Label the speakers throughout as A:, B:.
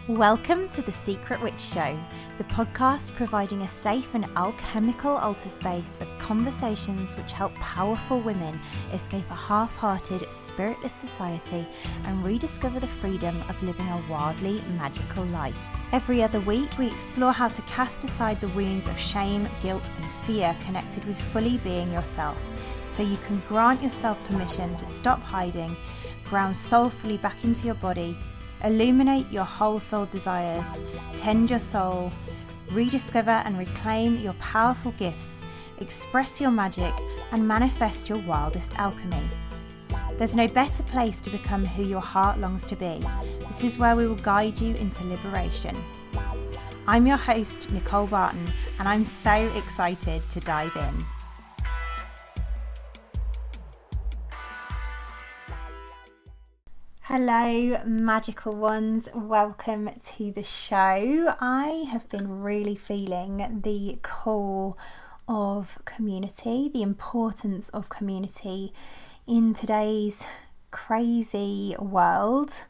A: Welcome to The Secret Witch Show, the podcast providing a safe and alchemical altar space of conversations which help powerful women escape a half-hearted, spiritless society and rediscover the freedom of living a wildly magical life. Every other week, we explore how to cast aside the wounds of shame, guilt, and fear connected with fully being yourself, so you can grant yourself permission to stop hiding, ground soulfully back into your body, illuminate your whole soul desires, tend your soul, rediscover and reclaim your powerful gifts, express your magic, and manifest your wildest alchemy. There's no better place to become who your heart longs to be. This is where we will guide you into liberation. I'm your host, Nicole Barton, and I'm so excited to dive in. Hello, magical ones. Welcome to the show. I have been really feeling the call of community, the importance of community in today's crazy world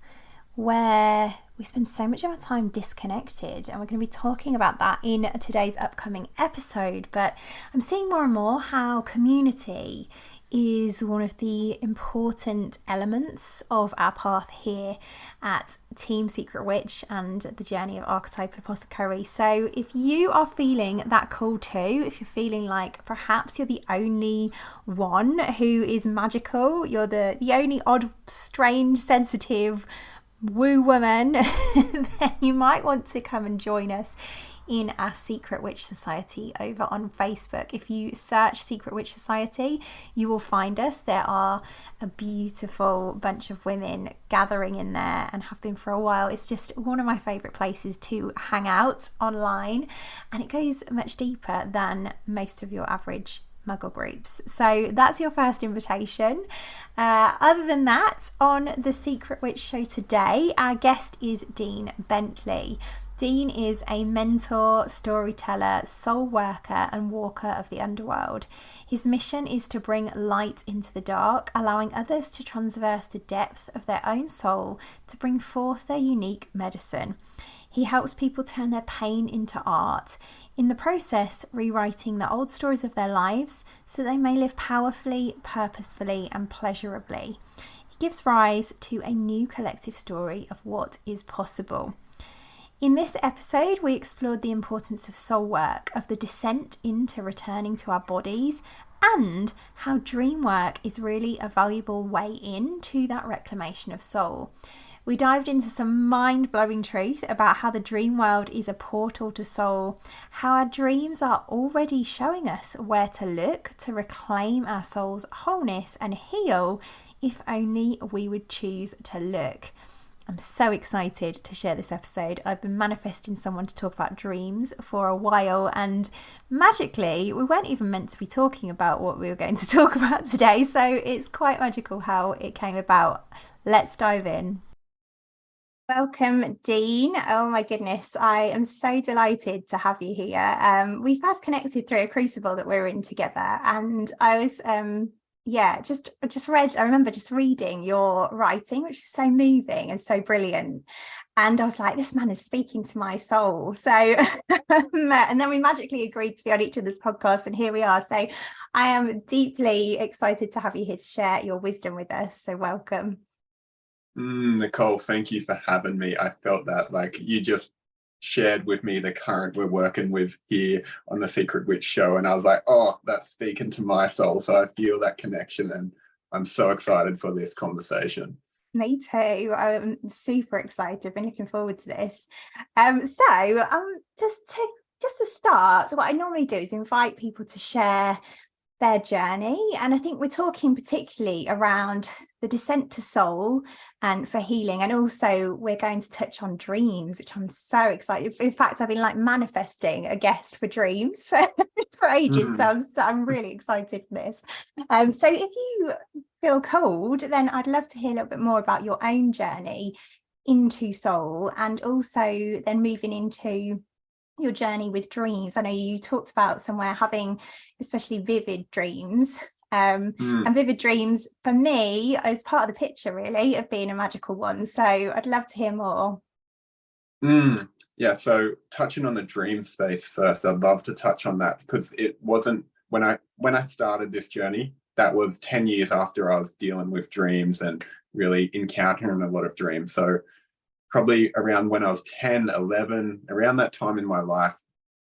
A: where we spend so much of our time disconnected, and we're going to be talking about that in today's upcoming episode. But I'm seeing more and more how community is one of the important elements of our path here at Team Secret Witch and the journey of Archetypal Apothecary. So if you are feeling that call too, if you're feeling like perhaps you're the only one who is magical, you're the only odd, strange, sensitive woo woman, then you might want to come and join us in our Secret Witch Society over on Facebook. If you search Secret Witch Society, you will find us. There are a beautiful bunch of women gathering in there and have been for a while. It's just one of my favourite places to hang out online, and it goes much deeper than most of your average muggle groups. So that's your first invitation. Other than that, on the Secret Witch Show today, our guest is Dean Bentley. Dean is a mentor, storyteller, soul worker and walker of the underworld. His mission is to bring light into the dark, allowing others to transverse the depth of their own soul to bring forth their unique medicine. He helps people turn their pain into art, in the process rewriting the old stories of their lives so they may live powerfully, purposefully and pleasurably. He gives rise to a new collective story of what is possible. In this episode, we explored the importance of soul work, of the descent into returning to our bodies, and how dream work is really a valuable way into that reclamation of soul. We dived into some mind-blowing truth about how the dream world is a portal to soul, how our dreams are already showing us where to look to reclaim our soul's wholeness and heal if only we would choose to look. I'm so excited to share this episode. I've been manifesting someone to talk about dreams for a while, and magically we weren't even meant to be talking about what we were going to talk about today, so it's quite magical how it came about. Let's dive in. Welcome, Dean. Oh my goodness, I am so delighted to have you here. We first connected through a crucible that we were in together, and I was I remember just reading your writing, which is so moving and so brilliant, and I was like, this man is speaking to my soul. So and then we magically agreed to be on each other's podcast, and here we are. So I am deeply excited to have you here to share your wisdom with us, so welcome.
B: Nicole, thank you for having me. I felt that, like, you just shared with me the current we're working with here on the Secret Witch Show, and I was like, oh, that's speaking to my soul. So I feel that connection, and I'm so excited for this conversation.
A: Me too. I'm super excited. I've been looking forward to this. Just to start, what I normally do is invite people to share their journey, and I think we're talking particularly around the descent to soul and for healing, and also we're going to touch on dreams, which I'm so excited. In fact, I've been like manifesting a guest for dreams for ages, so I'm really excited for this. So if you feel called, then I'd love to hear a little bit more about your own journey into soul, and also then moving into your journey with dreams. I know you talked about somewhere having especially vivid dreams, and vivid dreams for me is part of the picture really of being a magical one, so I'd love to hear more.
B: Yeah, so touching on the dream space first, I'd love to touch on that because it wasn't when I started this journey, that was 10 years after I was dealing with dreams and really encountering a lot of dreams. So probably around when I was 10, 11, around that time in my life,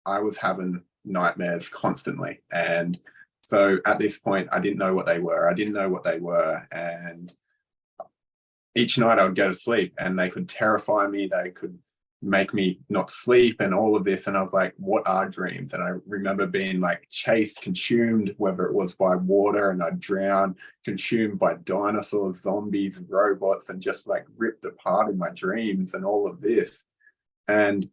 B: I was having nightmares constantly. And so at this point, I didn't know what they were. I didn't know what they were. And each night I would go to sleep and they could terrify me. They could make me not sleep and all of this. And I was like, what are dreams? And I remember being like chased, consumed, whether it was by water and I'd drown, consumed by dinosaurs, zombies, robots, and just like ripped apart in my dreams and all of this. And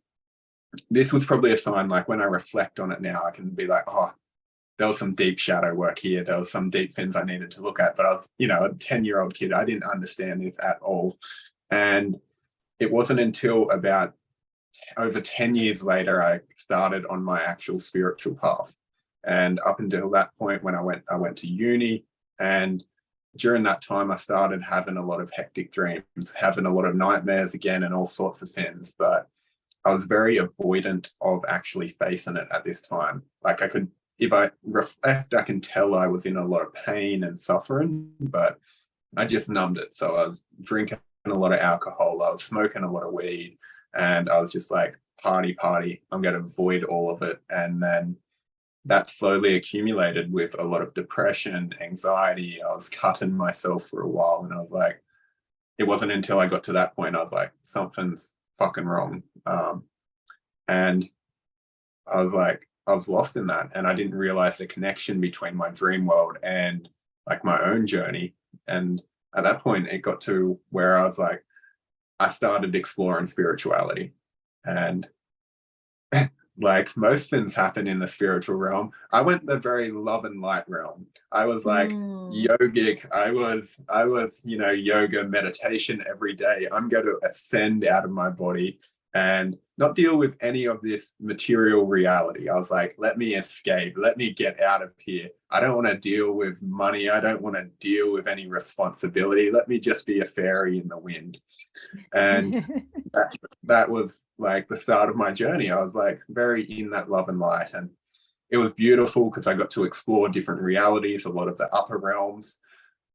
B: this was probably a sign, like when I reflect on it now, I can be like, oh, there was some deep shadow work here. There was some deep things I needed to look at. But I was, a 10-year-old kid. I didn't understand this at all. And it wasn't until about over 10 years later, I started on my actual spiritual path. And up until that point, when I went to uni, and during that time, I started having a lot of hectic dreams, having a lot of nightmares again, and all sorts of things. But I was very avoidant of actually facing it at this time. Like if I reflect, I can tell I was in a lot of pain and suffering, but I just numbed it. So I was drinking a lot of alcohol, I was smoking a lot of weed, and I was just like, party, party, I'm going to avoid all of it. And then that slowly accumulated with a lot of depression, anxiety. I was cutting myself for a while, and I was like, it wasn't until I got to that point, I was like, something's fucking wrong. And I was like, I was lost in that. And I didn't realize the connection between my dream world and like my own journey. And at that point, it got to where I was like, I started exploring spirituality. And like most things happen in the spiritual realm, I went the very love and light realm. I was like yogic. I was, yoga, meditation every day. I'm going to ascend out of my body and not deal with any of this material reality. I was like, let me escape. Let me get out of here. I don't want to deal with money. I don't want to deal with any responsibility. Let me just be a fairy in the wind. And that was like the start of my journey. I was like very in that love and light. And it was beautiful because I got to explore different realities, a lot of the upper realms,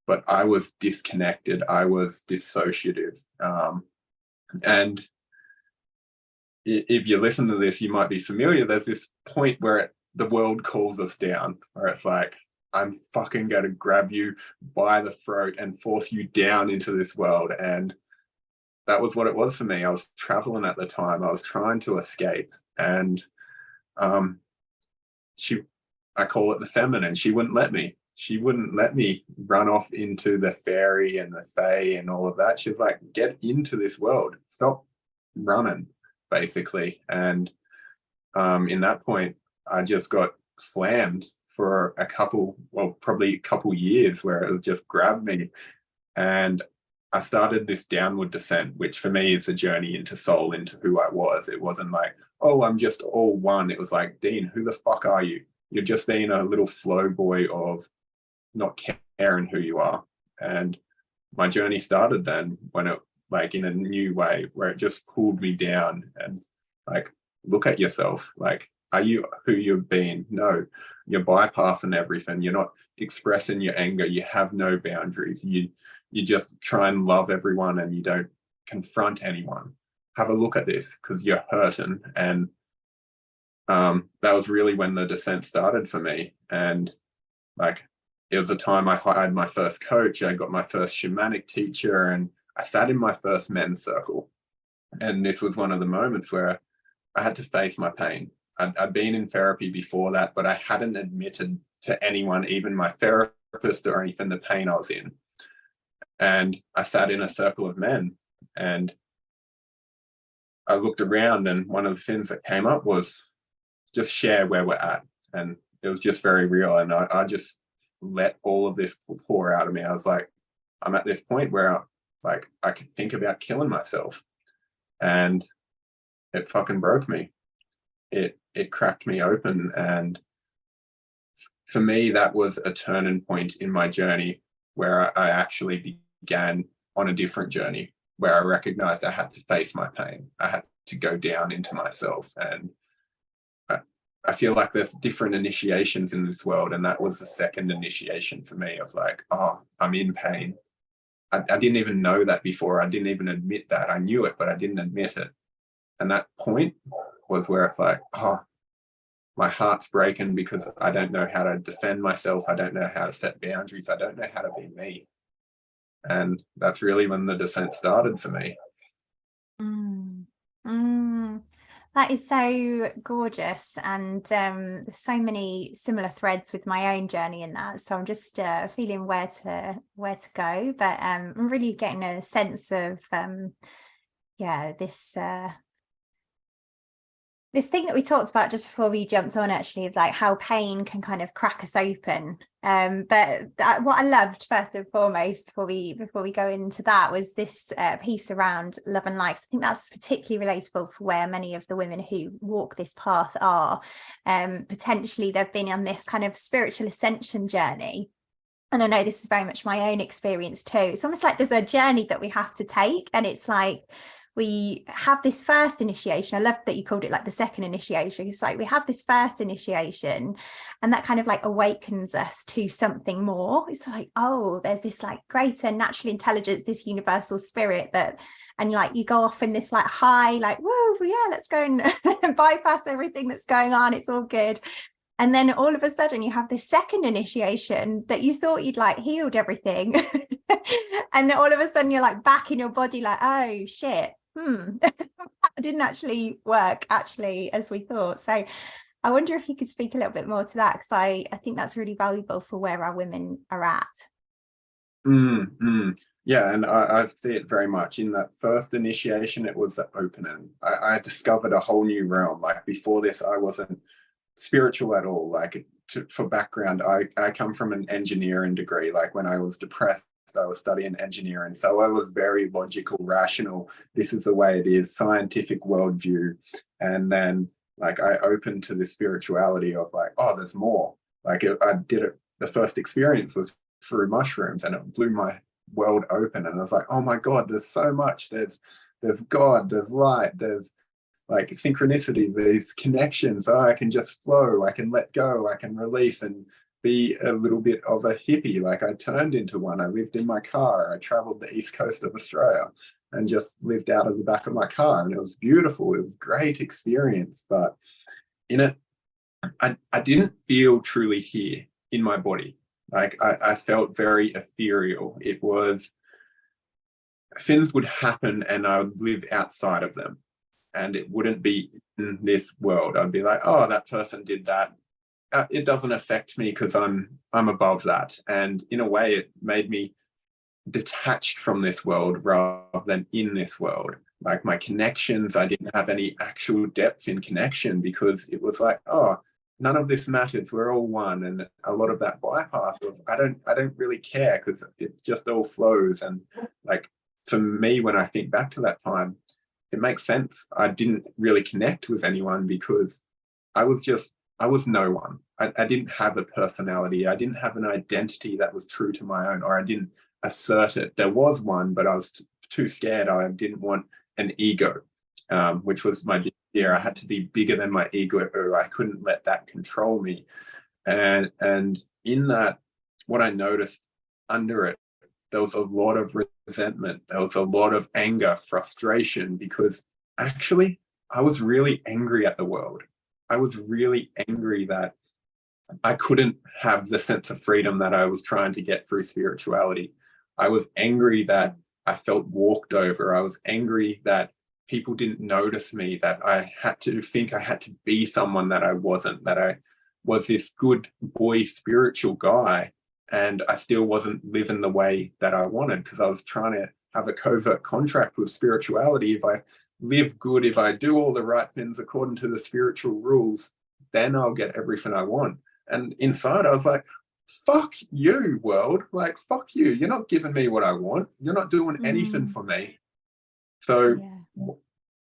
B: but I was disconnected. I was dissociative. And if you listen to this, you might be familiar. There's this point where the world calls us down, where it's like, I'm fucking going to grab you by the throat and force you down into this world. And that was what it was for me. I was traveling at the time. I was trying to escape. And I call it the feminine. She wouldn't let me. She wouldn't let me run off into the fairy and the fae and all of that. She was like, get into this world. Stop running, basically. And in that point, I just got slammed for probably a couple years where it just grabbed me. And I started this downward descent, which for me is a journey into soul, into who I was. It wasn't like, oh, I'm just all one. It was like, Dean, who the fuck are you? You're just being a little flow boy of not caring who you are. And my journey started then, when it, like, in a new way, where it just pulled me down and like, look at yourself. Like, are you who you've been? No, you're bypassing everything. You're not expressing your anger. You have no boundaries. You just try and love everyone and you don't confront anyone. Have a look at this because you're hurting. And that was really when the descent started for me. And like, it was the time I hired my first coach. I got my first shamanic teacher, and I sat in my first men's circle. And this was one of the moments where I had to face my pain. I'd been in therapy before that, but I hadn't admitted to anyone, even my therapist or anything, the pain I was in. And I sat in a circle of men, and I looked around, and one of the things that came up was just share where we're at. And it was just very real. And I just let all of this pour out of me. I was like, I'm at this point where I could think about killing myself. And it fucking broke me. It cracked me open. And for me, that was a turning point in my journey where I actually began on a different journey, where I recognized I had to face my pain. I had to go down into myself. And I feel like there's different initiations in this world, and that was the second initiation for me of like, oh, I'm in pain. I didn't even know that before. I didn't even admit that. I knew it, but I didn't admit it. And that point was where it's like, oh, my heart's breaking because I don't know how to defend myself. I don't know how to set boundaries. I don't know how to be me. And that's really when the descent started for me.
A: That is so gorgeous, and there's so many similar threads with my own journey in that. So I'm just feeling where to go, but I'm really getting a sense of this thing that we talked about just before we jumped on, actually, of like how pain can kind of crack us open. But what I loved first and foremost before we go into that was this piece around love and likes. I think that's particularly relatable for where many of the women who walk this path are. Potentially they've been on this kind of spiritual ascension journey. And I know this is very much my own experience too. It's almost like there's a journey that we have to take, and it's like we have this first initiation. I love that you called it like the second initiation. It's like we have this first initiation, and that kind of like awakens us to something more. It's like, oh, there's this like greater natural intelligence, this universal spirit that, and like you go off in this like high, like, whoa, yeah, let's go and bypass everything that's going on. It's all good. And then all of a sudden you have this second initiation that you thought you'd like healed everything. And all of a sudden you're like back in your body, like, oh shit. That didn't actually work actually as we thought. So I wonder if you could speak a little bit more to that, because I think that's really valuable for where our women are at.
B: Yeah, and I see it very much in that first initiation. It was the opening. I discovered a whole new realm. Like before this, I wasn't spiritual at all. Like for background, I come from an engineering degree. Like when I was depressed, I was studying engineering, so I was very logical, rational. This is the way it is, scientific worldview. And then like I opened to this spirituality of like, oh, there's more. Like I did it. The first experience was through mushrooms, and it blew my world open. And I was like, oh my God, there's so much. There's God, there's light, there's like synchronicity, these connections. Oh, I can just flow, I can let go, I can release and be a little bit of a hippie. Like I turned into one. I lived in my car. I traveled the east coast of Australia and just lived out of the back of my car. And it was beautiful. It was a great experience. But in it, I didn't feel truly here in my body. Like I felt very ethereal. It was, things would happen and I would live outside of them. And it wouldn't be in this world. I'd be like, oh, that person did that. It doesn't affect me because I'm above that. And in a way, it made me detached from this world rather than in this world. Like my connections, I didn't have any actual depth in connection because it was like, oh, none of this matters. We're all one. And a lot of that bypass of I don't really care because it just all flows. And like for me, when I think back to that time, it makes sense. I didn't really connect with anyone because I was no one. I didn't have a personality. I didn't have an identity that was true to my own, or I didn't assert it. There was one, but I was too scared. I didn't want an ego, which was my fear. I had to be bigger than my ego. I couldn't let that control me. And in that, what I noticed under it, there was a lot of resentment. There was a lot of anger, frustration, because actually I was really angry at the world. I was really angry that I couldn't have the sense of freedom that I was trying to get through spirituality. I was angry that I felt walked over. I was angry that people didn't notice me, that I had to think I had to be someone that I wasn't, that I was this good boy spiritual guy, and I still wasn't living the way that I wanted because I was trying to have a covert contract with spirituality. If I live good, if I do all the right things according to the spiritual rules, then I'll get everything I want. And inside I was like, fuck you, world. Like, fuck you. You're not giving me what I want. You're not doing anything for me. So,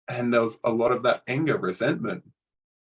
B: and there was a lot of that anger, resentment.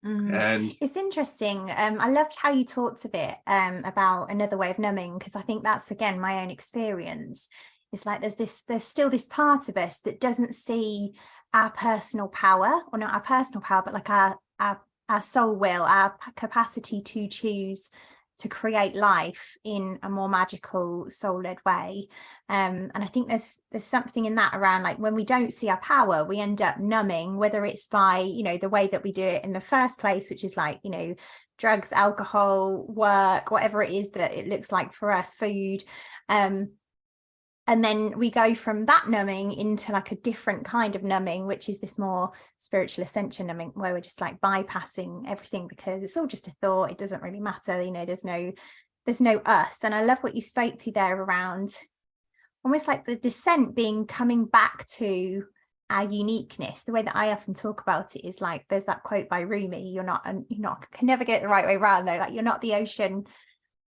B: And
A: it's interesting. I loved how you talked a bit about another way of numbing, because I think that's, again, my own experience. It's like there's still this part of us that doesn't see our personal power, or not our personal power, but like our soul will, our capacity to choose to create life in a more magical, soul-led way. And I think there's something in that around, like, when we don't see our power, we end up numbing, whether it's by, you know, the way that we do it in the first place, which is like, you know, drugs, alcohol, work, whatever it is that it looks like for us, food. And then we go from that numbing into like a different kind of numbing, which is this more spiritual ascension numbing, where we're just like bypassing everything because it's all just a thought. It doesn't really matter. You know, there's no us. And I love what you spoke to there around almost like the descent being coming back to our uniqueness. The way that I often talk about it is like, there's that quote by Rumi, can never get it the right way around though. Like, you're not the ocean.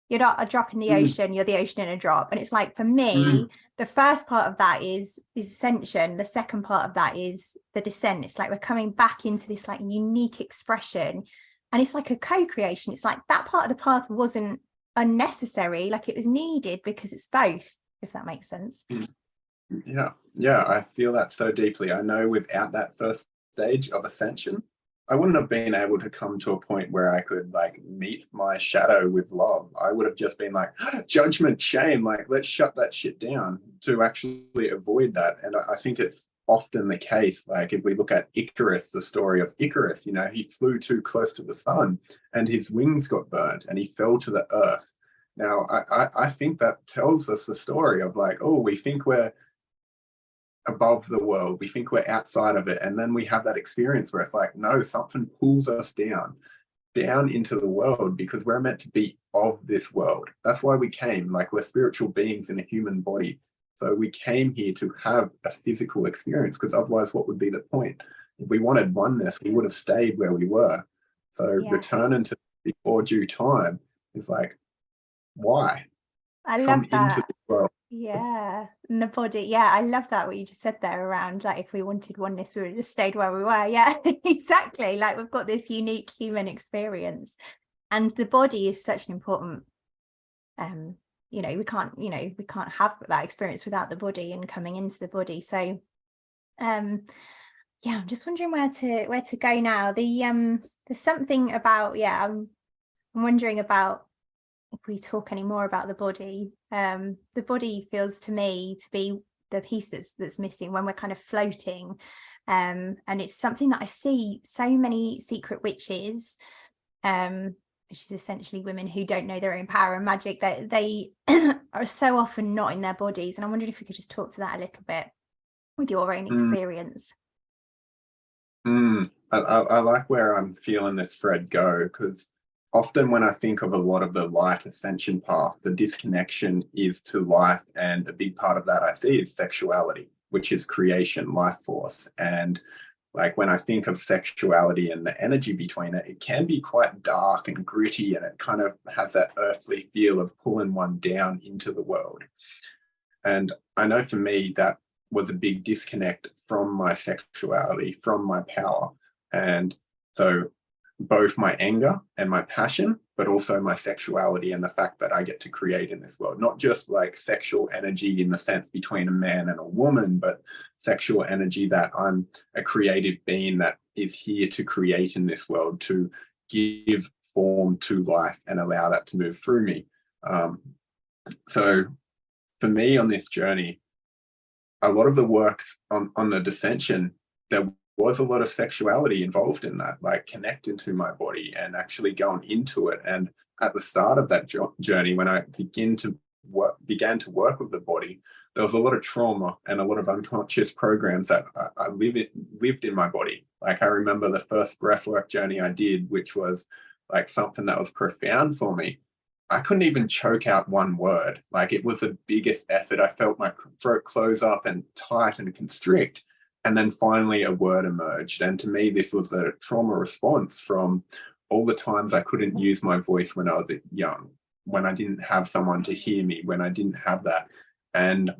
A: You're not a drop in the ocean, you're the ocean in a drop. And it's like, for me, the first part of that is ascension. The second part of that is the descent. It's like we're coming back into this like unique expression. And it's like a co-creation. It's like that part of the path wasn't unnecessary, like it was needed because it's both, if that makes sense.
B: Yeah, I feel that so deeply. I know without that first stage of ascension, I wouldn't have been able to come to a point where I could like meet my shadow with love. I would have just been like, judgment, shame, like, let's shut that shit down to actually avoid that. And I think it's often the case. Like, if we look at Icarus, the story of Icarus, you know, he flew too close to the sun and his wings got burnt and he fell to the earth. Now, I think that tells us the story of like, oh, we think we're above the world, we think we're outside of it, and then we have that experience where it's like, no, something pulls us down into the world because we're meant to be of this world. That's why we came. Like, we're spiritual beings in a human body, so we came here to have a physical experience, because otherwise what would be the point? If we wanted oneness, we would have stayed where we were. So yes. Returning to before due time is like, why?
A: I love that. Into the world. Yeah, and the body. Yeah, I love that, what you just said there around, like, if we wanted oneness, we would have just stayed where we were. Yeah, exactly. Like, we've got this unique human experience, and the body is such an important, we can't have that experience without the body and coming into the body. So, I'm just wondering where to go now. There's something about, I'm wondering about, if we talk any more about the body feels to me to be the piece that's missing when we're kind of floating, and it's something that I see so many secret witches, which is essentially women who don't know their own power and magic, that they are so often not in their bodies. And I'm wondering if we could just talk to that a little bit with your own experience.
B: I like where I'm feeling this thread go, because often when I think of a lot of the light ascension path, the disconnection is to life, and a big part of that I see is sexuality, which is creation, life force. And like, when I think of sexuality and the energy between it, it can be quite dark and gritty, and it kind of has that earthly feel of pulling one down into the world. And I know for me that was a big disconnect from my sexuality, from my power. And so both my anger and my passion, but also my sexuality and the fact that I get to create in this world, not just like sexual energy in the sense between a man and a woman, but sexual energy that I'm a creative being that is here to create in this world, to give form to life and allow that to move through me. So for me on this journey, a lot of the work on the descension, there was a lot of sexuality involved in that, like connecting to my body and actually going into it. And at the start of that journey, when I began to work with the body, there was a lot of trauma and a lot of unconscious programs that I lived in my body. Like, I remember the first breathwork journey I did, which was like something that was profound for me. I couldn't even choke out one word. Like, it was the biggest effort. I felt my throat close up and tight and constrict. And then finally a word emerged. And to me, this was a trauma response from all the times I couldn't use my voice when I was young, when I didn't have someone to hear me, when I didn't have that. And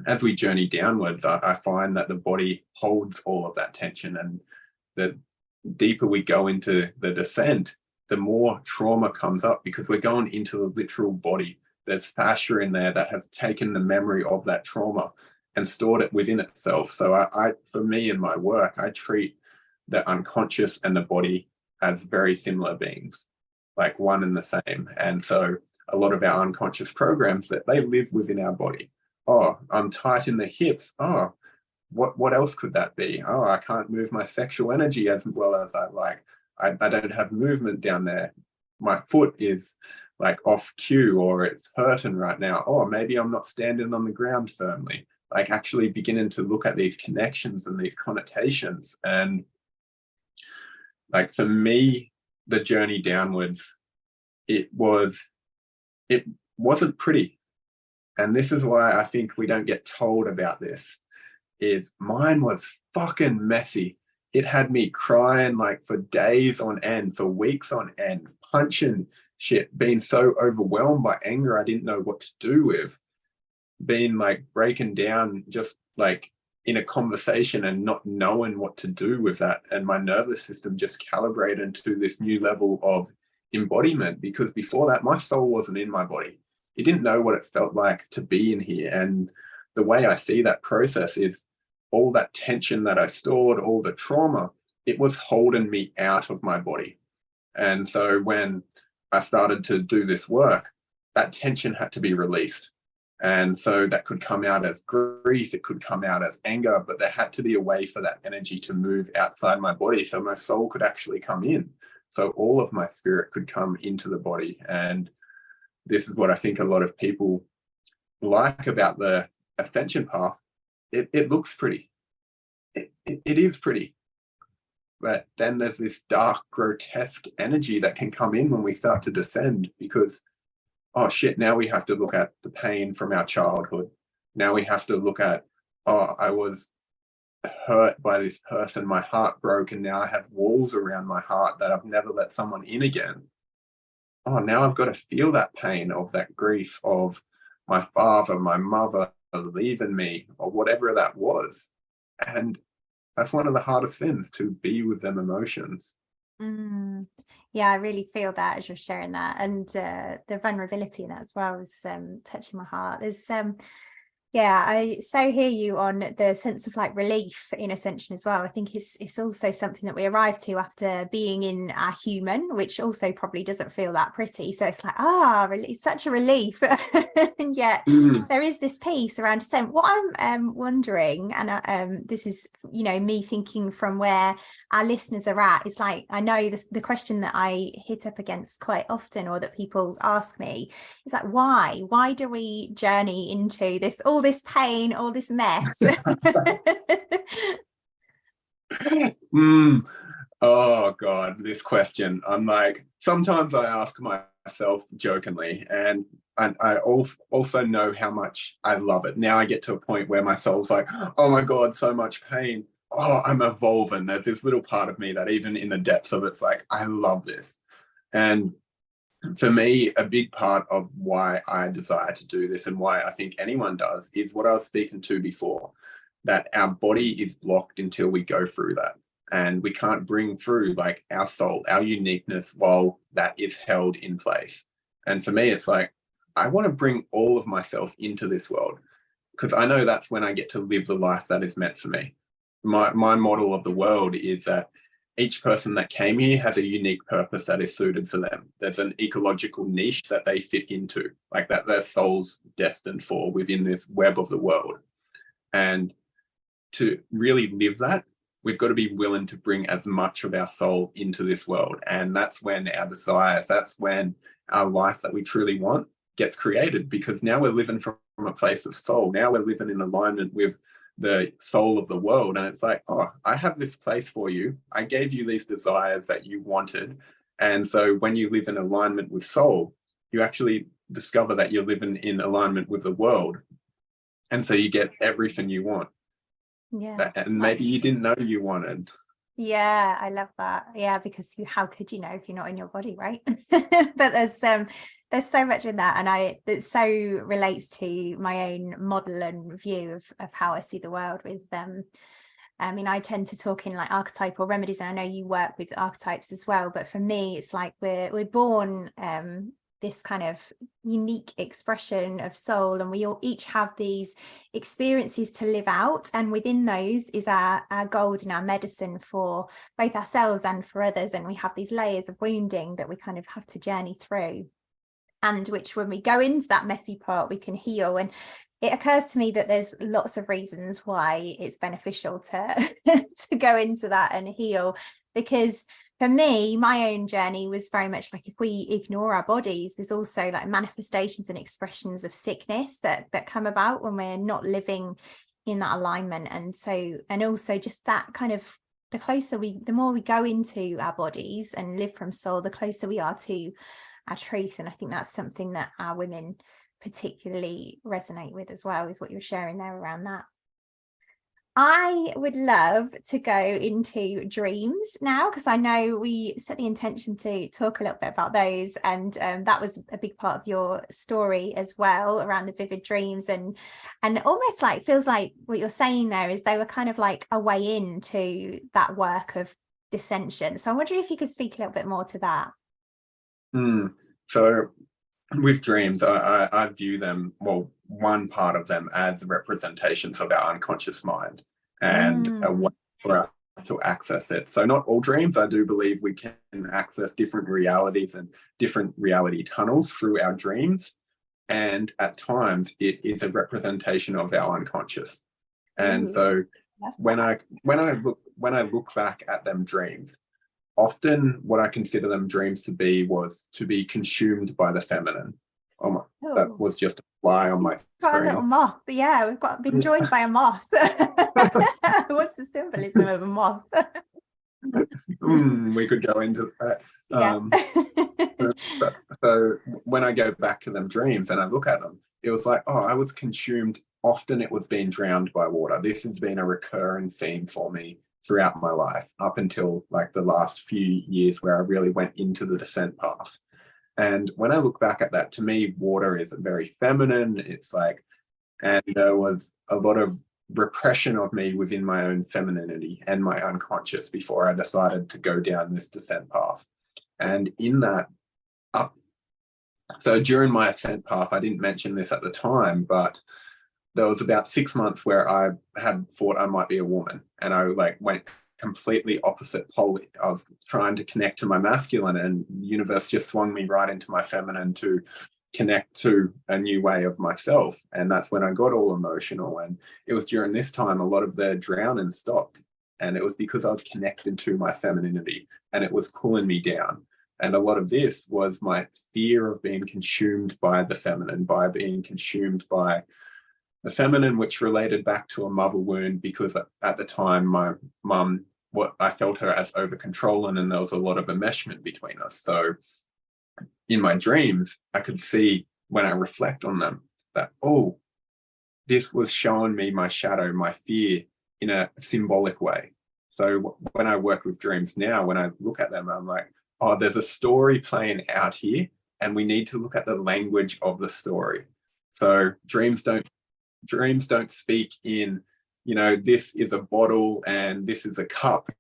B: as we journey downwards, I find that the body holds all of that tension. And the deeper we go into the descent, the more trauma comes up, because we're going into the literal body. There's fascia in there that has taken the memory of that trauma. and stored it within itself. So I for me in my work, I treat the unconscious and the body as very similar beings, like one and the same. And so a lot of our unconscious programs, that they live within our body. Oh, I'm tight in the hips. Oh, what else could that be? Oh, I can't move my sexual energy as well as I like. I don't have movement down there. My foot is like off cue, or it's hurting right now. Oh, maybe I'm not standing on the ground firmly. Like actually beginning to look at these connections and these connotations. And like for me, the journey downwards, it wasn't pretty. And this is why I think we don't get told about this, is mine was fucking messy. It had me crying like for days on end, for weeks on end, punching shit, being so overwhelmed by anger I didn't know what to do with, being like breaking down just like in a conversation and not knowing what to do with that. And my nervous system just calibrated to this new level of embodiment, because before that, my soul wasn't in my body. It didn't know what it felt like to be in here. And the way I see that process is all that tension that I stored, all the trauma, it was holding me out of my body. And so when I started to do this work, that tension had to be released. And so that could come out as grief, it could come out as anger, but there had to be a way for that energy to move outside my body so my soul could actually come in. So all of my spirit could come into the body. And this is what I think a lot of people like about the ascension path. It looks pretty. It is pretty. But then there's this dark, grotesque energy that can come in when we start to descend, because, oh shit, now we have to look at the pain from our childhood. Now we have to look at, oh, I was hurt by this person, my heart broke, and now I have walls around my heart that I've never let someone in again. Oh, now I've got to feel that pain of that grief of my father, my mother leaving me, or whatever that was. And that's one of the hardest things, to be with them emotions.
A: Yeah, I really feel that as you're sharing that, and the vulnerability in that as well is touching my heart. There's yeah, I so hear you on the sense of like relief in ascension as well. I think it's also something that we arrive to after being in our human, which also probably doesn't feel that pretty. So it's like, it's such a relief. And yet there is this piece around ascent. What I'm wondering, and this is, you know, me thinking from where our listeners are at, it's like, I know the question that I hit up against quite often, or that people ask me, is like, why do we journey into all this pain, all this mess?
B: Oh God, this question. I'm like, sometimes I ask myself jokingly, and I also know how much I love it. Now I get to a point where my soul's like, oh my God, so much pain. Oh, I'm evolving. There's this little part of me that even in the depths of it's like, I love this. And for me, a big part of why I desire to do this, and why I think anyone does, is what I was speaking to before, that our body is blocked until we go through that. And we can't bring through like our soul, our uniqueness, while that is held in place. And for me, it's like, I want to bring all of myself into this world, because I know that's when I get to live the life that is meant for me. My model of the world is that each person that came here has a unique purpose that is suited for them. There's an ecological niche that they fit into, like that their soul's destined for within this web of the world. And to really live that, we've got to be willing to bring as much of our soul into this world. And that's when our desires, that's when our life that we truly want gets created, because now we're living from a place of soul. Now we're living in alignment with the soul of the world. And it's like, oh, I have this place for you. I gave you these desires that you wanted. And so when you live in alignment with soul, you actually discover that you're living in alignment with the world. And so you get everything you want.
A: Yeah.
B: And maybe you didn't know you wanted.
A: Yeah, I love that. Yeah, because how could you know if you're not in your body, right? But there's so much in that, and that so relates to my own model and view of how I see the world with I mean, I tend to talk in like archetypal remedies, and I know you work with archetypes as well, but for me it's like we're born this kind of unique expression of soul, and we all each have these experiences to live out, and within those is our gold and our medicine for both ourselves and for others. And we have these layers of wounding that we kind of have to journey through, and which when we go into that messy part we can heal. And it occurs to me that there's lots of reasons why it's beneficial to to go into that and heal, because for me, my own journey was very much like, if we ignore our bodies, there's also like manifestations and expressions of sickness that come about when we're not living in that alignment. And so, and also just that kind of, the more we go into our bodies and live from soul, the closer we are to our truth. And I think that's something that our women particularly resonate with as well, is what you're sharing there around that. I would love to go into dreams now, because I know we set the intention to talk a little bit about those, and that was a big part of your story as well, around the vivid dreams, and almost like, feels like what you're saying there is they were kind of like a way into that work of dissension. So I wonder if you could speak a little bit more to that.
B: So with dreams, I view them, well, one part of them as representations of our unconscious mind, and a way for us to access it. So not all dreams, I do believe we can access different realities and different reality tunnels through our dreams. And at times it is a representation of our unconscious. And so when I look back at them dreams, often what I consider them dreams to be was to be consumed by the feminine. That was just a fly on my
A: got
B: screen.
A: A little moth. Yeah, we've been joined by a moth. What's the symbolism of a moth?
B: We could go into that. So when I go back to them dreams and I look at them, it was like, I was consumed. Often it was being drowned by water. This has been a recurring theme for me throughout my life, up until like the last few years where I really went into the descent path. And when I look back at that, to me, water is very feminine. It's like, and there was a lot of repression of me within my own femininity and my unconscious before I decided to go down this descent path. And in that so during my ascent path, I didn't mention this at the time, but there was about 6 months where I had thought I might be a woman, and I like went completely opposite pole. I was trying to connect to my masculine, and the universe just swung me right into my feminine to connect to a new way of myself. And that's when I got all emotional. And it was during this time a lot of the drowning stopped, and it was because I was connected to my femininity, and it was pulling me down. And a lot of this was my fear of being consumed by the feminine, by being consumed by the feminine, which related back to a mother wound, because at the time my mum, I felt her as over controlling, and there was a lot of enmeshment between us. So in my dreams, I could see, when I reflect on them, that, this was showing me my shadow, my fear, in a symbolic way. So when I work with dreams now, when I look at them, I'm like, there's a story playing out here, and we need to look at the language of the story. So dreams don't speak in, this is a bottle and this is a cup.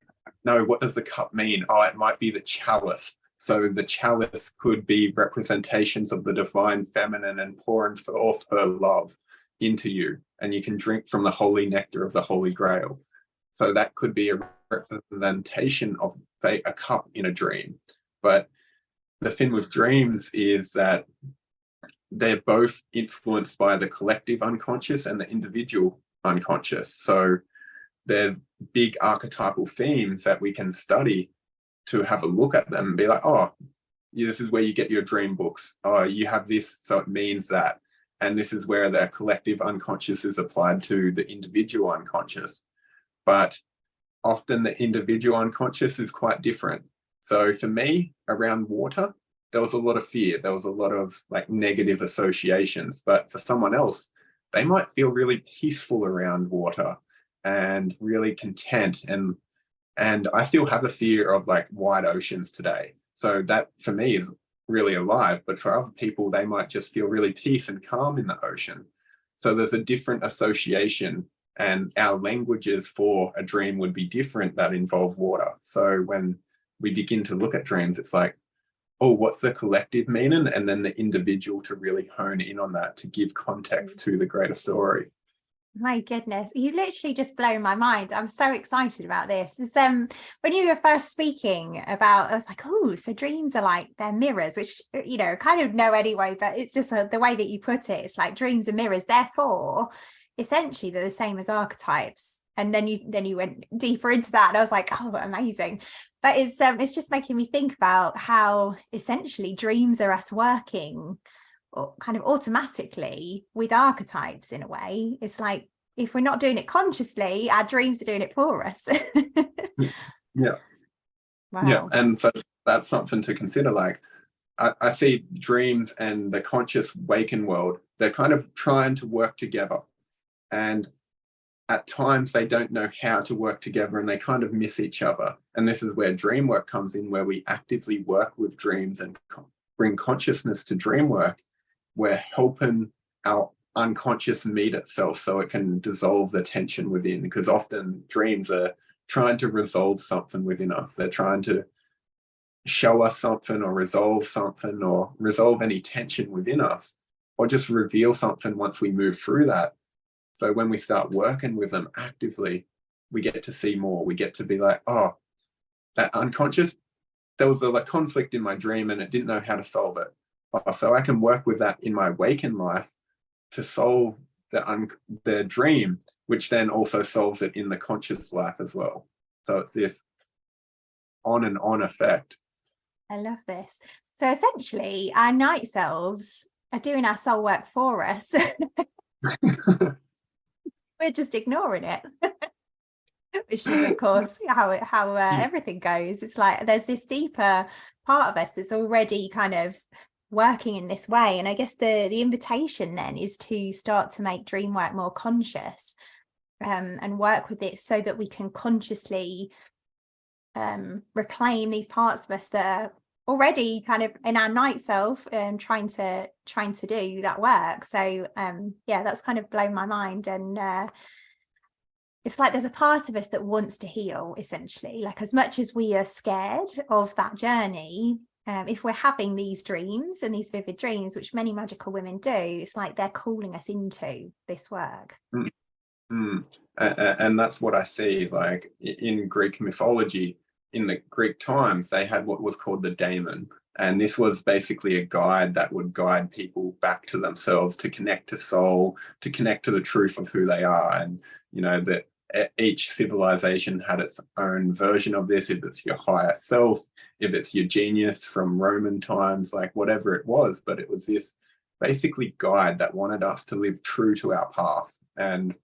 B: No, what does the cup mean? It might be the chalice. So the chalice could be representations of the divine feminine and pouring forth her love into you, and you can drink from the holy nectar of the Holy Grail. So that could be a representation of, say, a cup in a dream. But the thing with dreams is that they're both influenced by the collective unconscious and the individual unconscious. So there's big archetypal themes that we can study to have a look at them and be like, this is where you get your dream books. You have this, so it means that. And this is where the collective unconscious is applied to the individual unconscious. But often the individual unconscious is quite different. So for me, around water, there was a lot of fear. There was a lot of like negative associations. But for someone else, they might feel really peaceful around water and really content. And I still have a fear of like wide oceans today. So that for me is really alive. But for other people, they might just feel really peace and calm in the ocean. So there's a different association, and our languages for a dream would be different that involve water. So when we begin to look at dreams, it's like, oh, what's the collective meaning? And then the individual to really hone in on that to give context to the greater story.
A: My goodness, you literally just blow my mind. I'm so excited about this. When you were first speaking about, I was like, oh, so dreams are like they're mirrors, which, you know, kind of know anyway, but it's just the way that you put it. It's like dreams are mirrors. Therefore, essentially, they're the same as archetypes. And then you went deeper into that, and I was like, oh, amazing. But it's just making me think about how essentially dreams are us working or kind of automatically with archetypes in a way. It's like if we're not doing it consciously, our dreams are doing it for us.
B: Yeah.
A: Wow.
B: Yeah. And so that's something to consider. Like I see dreams and the conscious waking world, they're kind of trying to work together. And at times they don't know how to work together and they kind of miss each other. And this is where dream work comes in, where we actively work with dreams and bring consciousness to dream work. We're helping our unconscious meet itself so it can dissolve the tension within, because often dreams are trying to resolve something within us. They're trying to show us something or resolve any tension within us, or just reveal something once we move through that. So when we start working with them actively, we get to see more. We get to be like, oh, that unconscious, there was a conflict in my dream and it didn't know how to solve it. So I can work with that in my waking life to solve the dream, which then also solves it in the conscious life as well. So it's this on and on effect.
A: I love this. So essentially, our night selves are doing our soul work for us. We're just ignoring it. Which is, of course, how everything goes. It's like there's this deeper part of us that's already kind of working in this way. And I guess the invitation then is to start to make dream work more conscious, and work with it so that we can consciously reclaim these parts of us that are already kind of in our night self and trying to do that work. So yeah, that's kind of blown my mind. And it's like there's a part of us that wants to heal, essentially. Like as much as we are scared of that journey, if we're having these dreams and these vivid dreams, which many magical women do, it's like they're calling us into this work.
B: And that's what I see. Like in Greek mythology, in the Greek times, they had what was called the daemon. And this was basically a guide that would guide people back to themselves, to connect to soul, to connect to the truth of who they are. And, you know, that each civilization had its own version of this. If it's your higher self, if it's your genius from Roman times, like whatever it was. But it was this basically guide that wanted us to live true to our path. And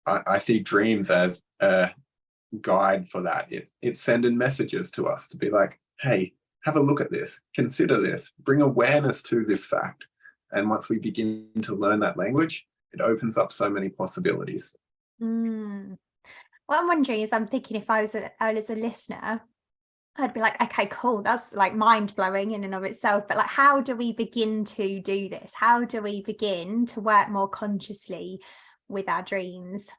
B: I see dreams as a guide for that. It's sending messages to us to be like, hey, have a look at this, consider this, bring awareness to this fact. And once we begin to learn that language, it opens up so many possibilities.
A: What I'm wondering is, I'm thinking if I was a listener, I'd be like, okay, cool, that's like mind-blowing in and of itself, but like, how do we begin to do this? How do we begin to work more consciously with our dreams?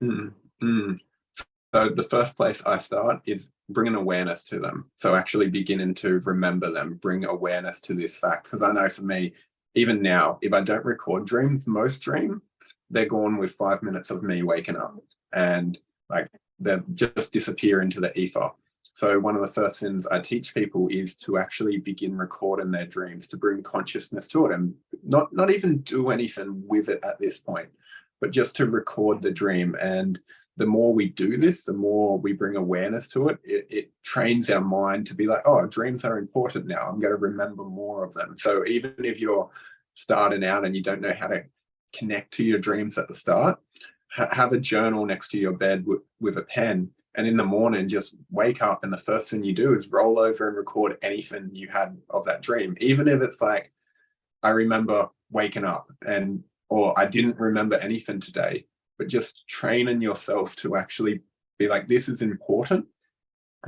B: So the first place I start is bringing awareness to them. So actually beginning to remember them, bring awareness to this fact. Because I know for me, even now, if I don't record dreams, most dreams, they're gone with 5 minutes of me waking up, and like they just disappear into the ether. So one of the first things I teach people is to actually begin recording their dreams, to bring consciousness to it, and not even do anything with it at this point, but just to record the dream. And the more we do this, the more we bring awareness to it, it trains our mind to be like, oh, dreams are important now. I'm going to remember more of them. So even if you're starting out and you don't know how to connect to your dreams at the start, have a journal next to your bed with a pen. And in the morning, just wake up, and the first thing you do is roll over and record anything you had of that dream. Even if it's like, I remember waking up, or I didn't remember anything today, but just training yourself to actually be like, this is important.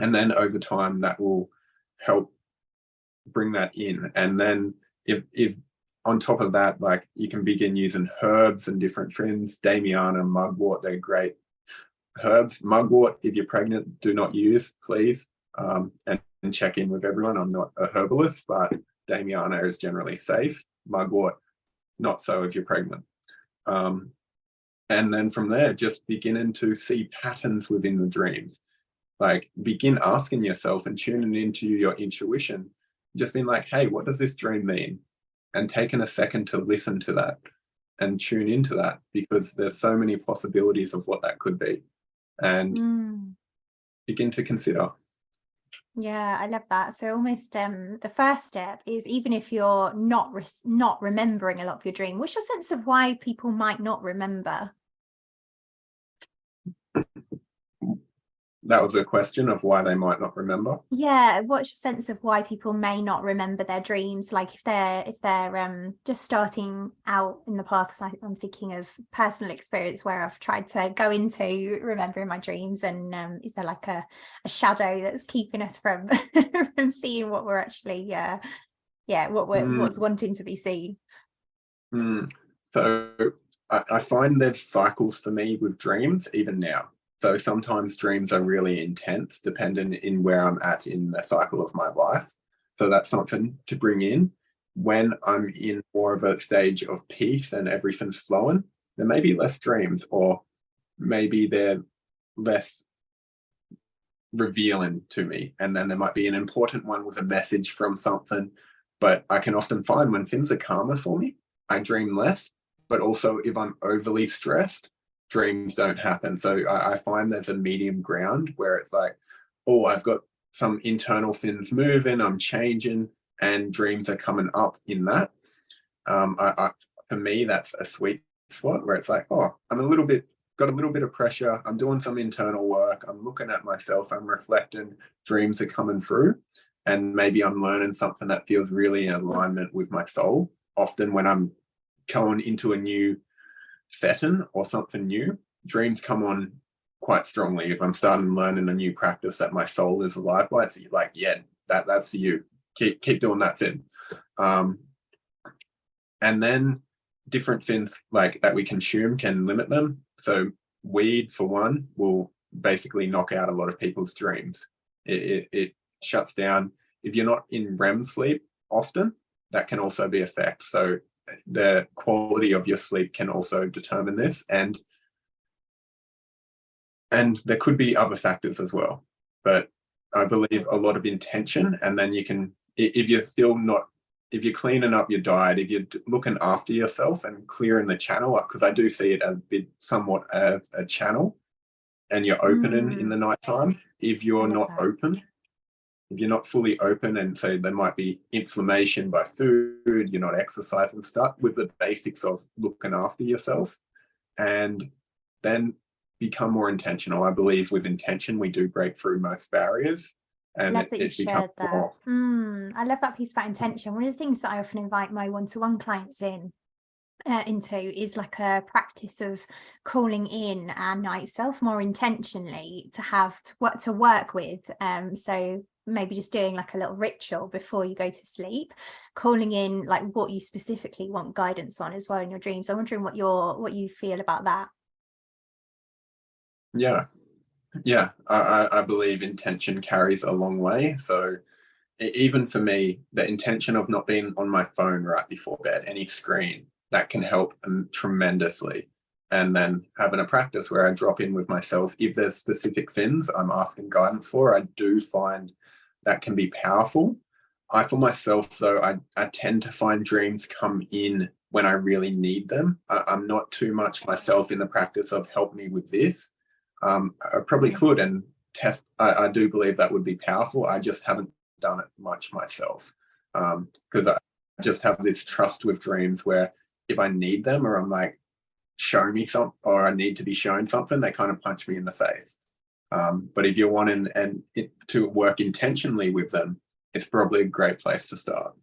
B: And then over time, that will help bring that in. And then if on top of that, like you can begin using herbs and different things, Damiana, mugwort, they're great herbs. Mugwort, if you're pregnant, do not use, please. and check in with everyone. I'm not a herbalist, but Damiana is generally safe. Mugwort, not so if you're pregnant. And then from there, just beginning to see patterns within the dreams. Like begin asking yourself and tuning into your intuition, just being like, hey, what does this dream mean? And taking a second to listen to that and tune into that, because there's so many possibilities of what that could be, and begin to consider.
A: Yeah, I love that. So almost the first step is, even if you're not remembering a lot of your dream, what's your sense of why people might not remember?
B: That was a question of why they might not remember.
A: Yeah, what's your sense of why people may not remember their dreams? Like if they're just starting out in the path. So I'm thinking of personal experience where I've tried to go into remembering my dreams, and is there like a shadow that's keeping us from from seeing what we're actually what's wanting to be seen?
B: So I find there's cycles for me with dreams even now. So sometimes dreams are really intense, dependent in where I'm at in the cycle of my life. So that's something to bring in. When I'm in more of a stage of peace and everything's flowing, there may be less dreams, or maybe they're less revealing to me. And then there might be an important one with a message from something. But I can often find when things are calmer for me, I dream less. But also if I'm overly stressed, dreams don't happen. So I find there's a medium ground where it's like, oh, I've got some internal things moving, I'm changing, and dreams are coming up in that. For me, that's a sweet spot where it's like, oh, got a little bit of pressure, I'm doing some internal work, I'm looking at myself, I'm reflecting, dreams are coming through, and maybe I'm learning something that feels really in alignment with my soul. Often when I'm going into a new setting or something new, dreams come on quite strongly. If I'm starting learning a new practice that my soul is alive by, it's like, yeah, that's for you. Keep doing that thing. And then different things like that we consume can limit them. So weed, for one, will basically knock out a lot of people's dreams. It shuts down. If you're not in REM sleep often, that can also be a fact. So the quality of your sleep can also determine this, and there could be other factors as well. But I believe a lot of intention, and then you can, if you're cleaning up your diet, if you're looking after yourself and clearing the channel up, because I do see it as somewhat as a channel, and you're opening in the nighttime. If you're not open, if you're not fully open, and so there might be inflammation by food, you're not exercising, start with the basics of looking after yourself, and then become more intentional. I believe with intention, we do break through most barriers. And
A: Love that you shared that.
B: more...
A: I love that piece about intention. One of the things that I often invite my one-to-one clients into is like a practice of calling in our night self more intentionally to have to work with. So maybe just doing like a little ritual before you go to sleep, calling in like what you specifically want guidance on as well in your dreams. I'm wondering what you feel about that.
B: Yeah, I believe intention carries a long way. So even for me, the intention of not being on my phone right before bed, any screen, that can help tremendously. And then having a practice where I drop in with myself, if there's specific things I'm asking guidance for, I do find that can be powerful. For myself, though, I tend to find dreams come in when I really need them. I'm not too much myself in the practice of help me with this. I probably could, and test. I do believe that would be powerful. I just haven't done it much myself, because I just have this trust with dreams where if I need them, or I'm like, show me something, or I need to be shown something, they kind of punch me in the face. But if you're wanting to work intentionally with them, it's probably a great place to start.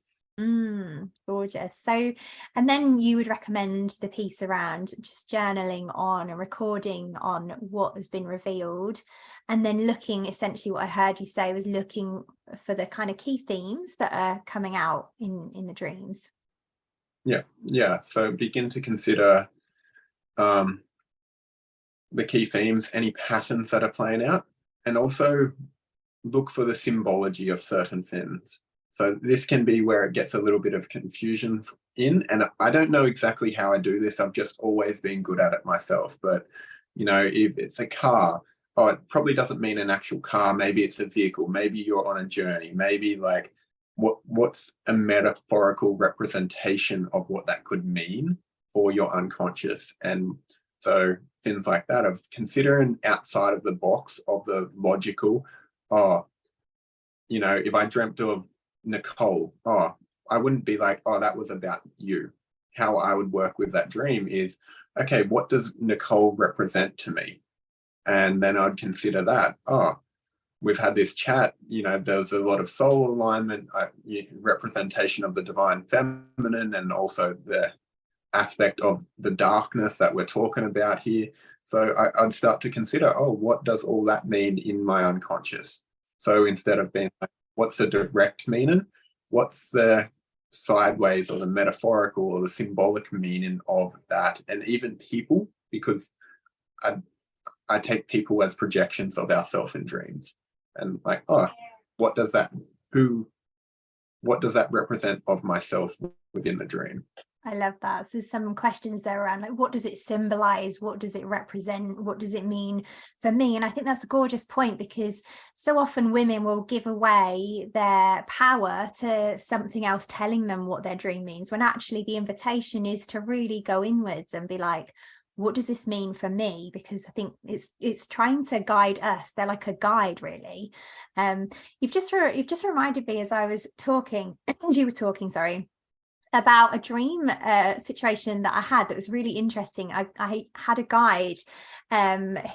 A: Gorgeous. So, and then you would recommend the piece around just journaling on and recording on what has been revealed, and then looking, essentially what I heard you say was looking for the kind of key themes that are coming out in the dreams.
B: Yeah. So begin to consider the key themes, any patterns that are playing out, and also look for the symbology of certain things. So this can be where it gets a little bit of confusion in, and I don't know exactly how I do this. I've just always been good at it myself. But, you know, if it's a car, oh, it probably doesn't mean an actual car. Maybe it's a vehicle. Maybe you're on a journey. Maybe like what's a metaphorical representation of what that could mean for your unconscious. And so things like that, of considering outside of the box of the logical. Oh, you know, if I dreamt of Nicole, oh, I wouldn't be like, oh, that was about you. How I would work with that dream is, okay, what does Nicole represent to me? And then I'd consider that, oh, we've had this chat, you know, there's a lot of soul alignment, representation of the divine feminine, and also the aspect of the darkness that we're talking about here. So I'd start to consider, oh, what does all that mean in my unconscious? So instead of being like, what's the direct meaning? What's the sideways or the metaphorical or the symbolic meaning of that? And even people, because I take people as projections of ourselves in dreams. And like, oh, what does that represent of myself within the dream?
A: I love that. So some questions there around like, what does it symbolize? What does it represent? What does it mean for me? And I think that's a gorgeous point, because so often women will give away their power to something else telling them what their dream means, when actually the invitation is to really go inwards and be like, what does this mean for me? Because I think it's trying to guide us. They're like a guide, really. You've just reminded me, as I was talking, as you were talking, sorry, about a dream situation that I had that was really interesting. I had a guide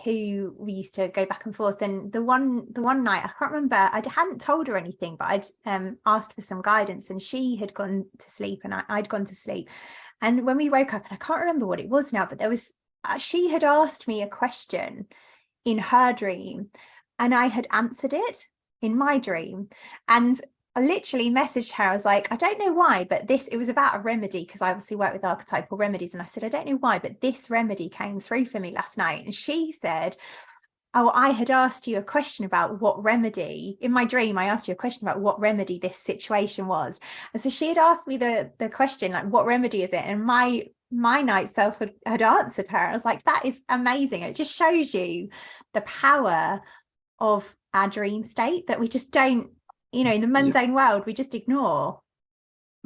A: who we used to go back and forth, and the one night, I can't remember, I hadn't told her anything, but I'd asked for some guidance, and she had gone to sleep and I'd gone to sleep. And when we woke up, and I can't remember what it was now, but there was she had asked me a question in her dream, and I had answered it in my dream. And I literally messaged her. I was like, I don't know why, but it was about a remedy, because I obviously work with archetypal remedies. And I said, I don't know why, but this remedy came through for me last night. And she said, oh, I had asked you a question about what remedy, in my dream, I asked you a question about what remedy this situation was. And so she had asked me the question, like, what remedy is it? And my night self had answered her. I was like, that is amazing. It just shows you the power of our dream state that we just don't, you know, in the mundane world, we just ignore.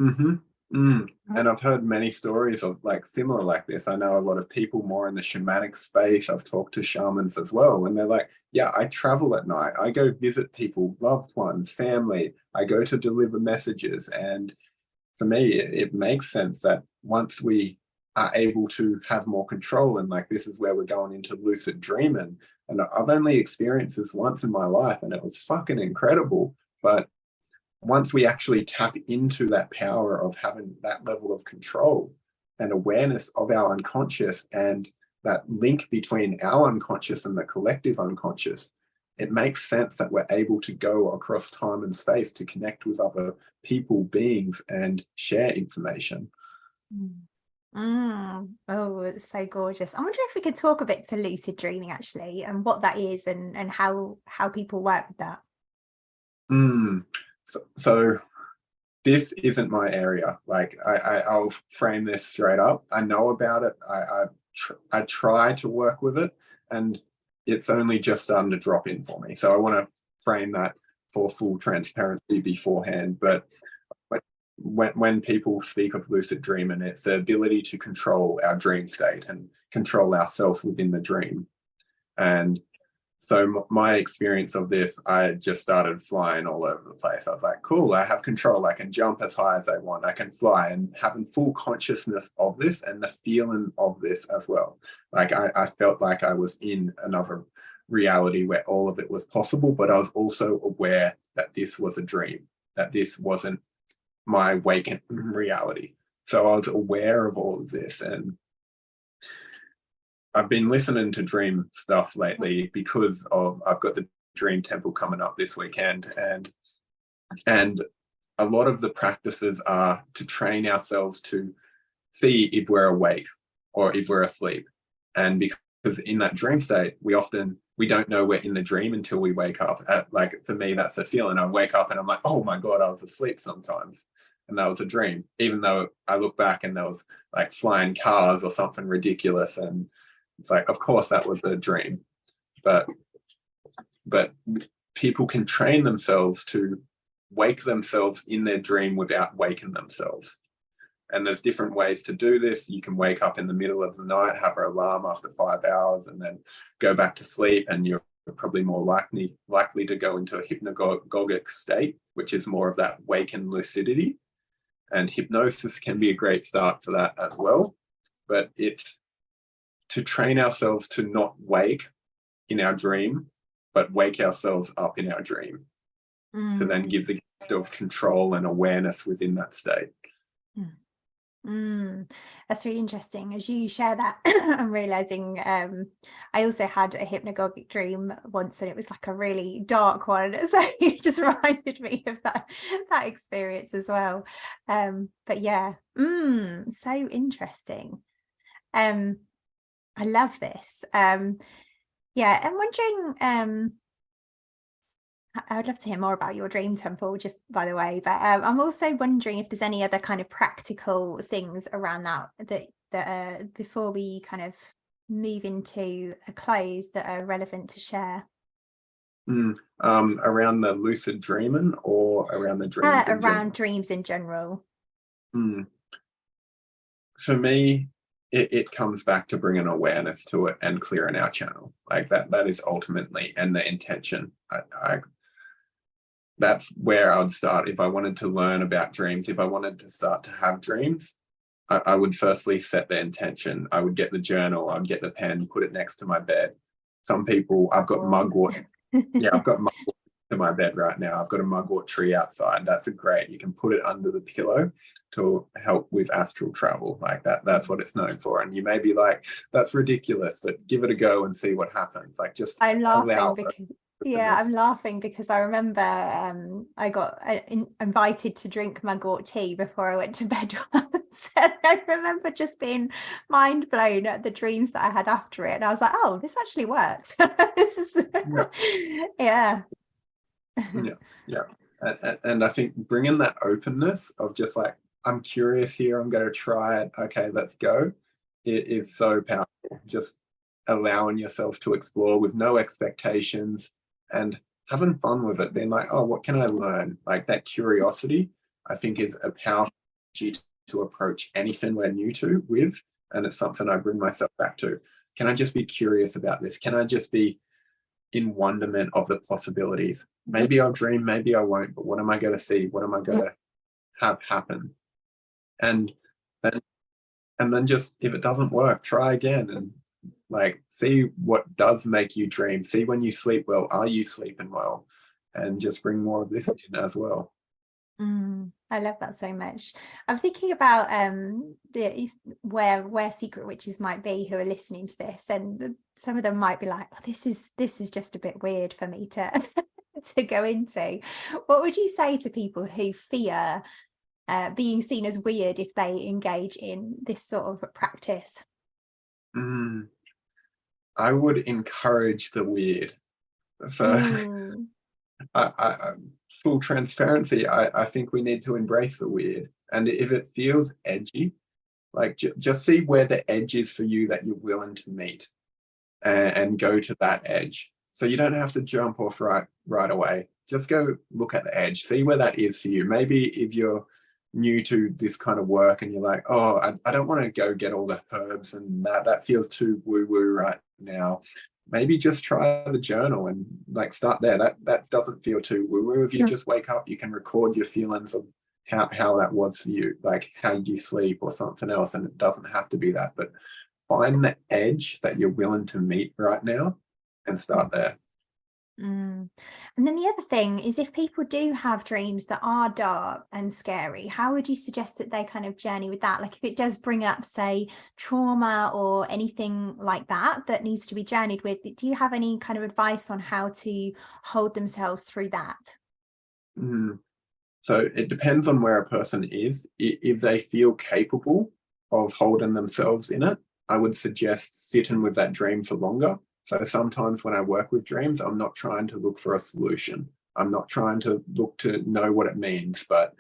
B: Mm-hmm. And I've heard many stories of like similar like this. I know a lot of people more in the shamanic space. I've talked to shamans as well, and they're like, yeah, I travel at night. I go visit people, loved ones, family. I go to deliver messages. And for me, it makes sense that once we are able to have more control, and like this is where we're going into lucid dreaming. And I've only experienced this once in my life, and it was fucking incredible. But once we actually tap into that power of having that level of control and awareness of our unconscious, and that link between our unconscious and the collective unconscious, it makes sense that we're able to go across time and space to connect with other people, beings, and share information.
A: Oh, it's so gorgeous. I wonder if we could talk a bit to lucid dreaming, actually, and what that is, and how people work with that.
B: So this isn't my area. Like I'll frame this straight up. I know about it. I try to work with it, and it's only just starting to drop in for me. So I want to frame that for full transparency beforehand. But when people speak of lucid dreaming, it's the ability to control our dream state and control ourselves within the dream. And so my experience of this, I just started flying all over the place. I was like, cool, I have control. I can jump as high as I want. I can fly, and having full consciousness of this and the feeling of this as well. Like I felt like I was in another reality where all of it was possible, but I was also aware that this was a dream, that this wasn't my waking reality. So I was aware of all of this, and I've been listening to dream stuff lately because I've got the Dream Temple coming up this weekend, and a lot of the practices are to train ourselves to see if we're awake or if we're asleep. And because in that dream state, we don't know we're in the dream until we wake up. Like for me, that's a feeling. I wake up and I'm like, oh my God, I was asleep sometimes. And that was a dream, even though I look back and there was like flying cars or something ridiculous. And it's like, of course that was a dream. But people can train themselves to wake themselves in their dream without waking themselves. And there's different ways to do this. You can wake up in the middle of the night, have an alarm after 5 hours, and then go back to sleep, and you're probably more likely to go into a hypnagogic state, which is more of that waken lucidity. And hypnosis can be a great start for that as well. But it's to train ourselves to not wake in our dream, but wake ourselves up in our dream, to then give the gift of control and awareness within that state.
A: That's really interesting. As you share that, I'm realizing I also had a hypnagogic dream once, and it was like a really dark one, so it just reminded me of that experience as well. But yeah, so interesting. I love this. Yeah, I'm wondering, I would love to hear more about your dream temple, just by the way, but I'm also wondering if there's any other kind of practical things around that before we kind of move into a close, that are relevant to share.
B: Around the lucid dreaming, or around the dreams
A: around dreams in general?
B: For me, it comes back to bringing awareness to it and clearing our channel. Like that is ultimately, and the intention. That's where I would start. If I wanted to learn about dreams, if I wanted to start to have dreams, I would firstly set the intention. I would get the journal, I'd get the pen, put it next to my bed. Some people, I've got mugwort. Yeah, I've got mugwort to my bed right now. I've got a mugwort tree outside. That's great. You can put it under the pillow to help with astral travel. Like that's what it's known for. And you may be like, that's ridiculous, but give it a go and see what happens. Like, just
A: I'm laughing because I'm laughing because I remember I got invited to drink mugwort tea before I went to bed once, and I remember just being mind blown at the dreams that I had after it, and I was like, oh, this actually works. This is yeah.
B: And I think bringing that openness of just like, I'm curious here, I'm going to try it, okay, let's go, it is so powerful. Just allowing yourself to explore with no expectations and having fun with it, being like, oh, what can I learn? Like that curiosity, I think, is a powerful strategy to approach anything we're new to with. And it's something I bring myself back to. Can I just be curious about this? Can I just be in wonderment of the possibilities? Maybe I'll dream, maybe I won't, but what am I going to see? What am I going to have happen? And then just, if it doesn't work, try again, and like see what does make you dream. See when you sleep well, are you sleeping well? And just bring more of this in as well.
A: I love that so much. I'm thinking about where secret witches might be who are listening to this, and some of them might be like, oh, this is just a bit weird for me to to go into. What would you say to people who fear being seen as weird if they engage in this sort of practice?
B: I would encourage the weird. For full transparency, I think we need to embrace the weird. And if it feels edgy, like just see where the edge is for you that you're willing to meet, and go to that edge. So you don't have to jump off right away. Just go look at the edge, see where that is for you. Maybe if you're new to this kind of work and you're like, oh, I don't want to go get all the herbs and that feels too woo-woo right now. Maybe just try the journal and like start there. That doesn't feel too woo-woo. If you just wake up, you can record your feelings of how that was for you, like how you sleep or something else. And it doesn't have to be that, but find the edge that you're willing to meet right now and start there.
A: And then the other thing is, if people do have dreams that are dark and scary, how would you suggest that they kind of journey with that? Like if it does bring up, say, trauma or anything like that needs to be journeyed with, do you have any kind of advice on how to hold themselves through that?
B: So it depends on where a person is. If they feel capable of holding themselves in it, I would suggest sitting with that dream for longer. So sometimes when I work with dreams, I'm not trying to look for a solution. I'm not trying to look to know what it means, but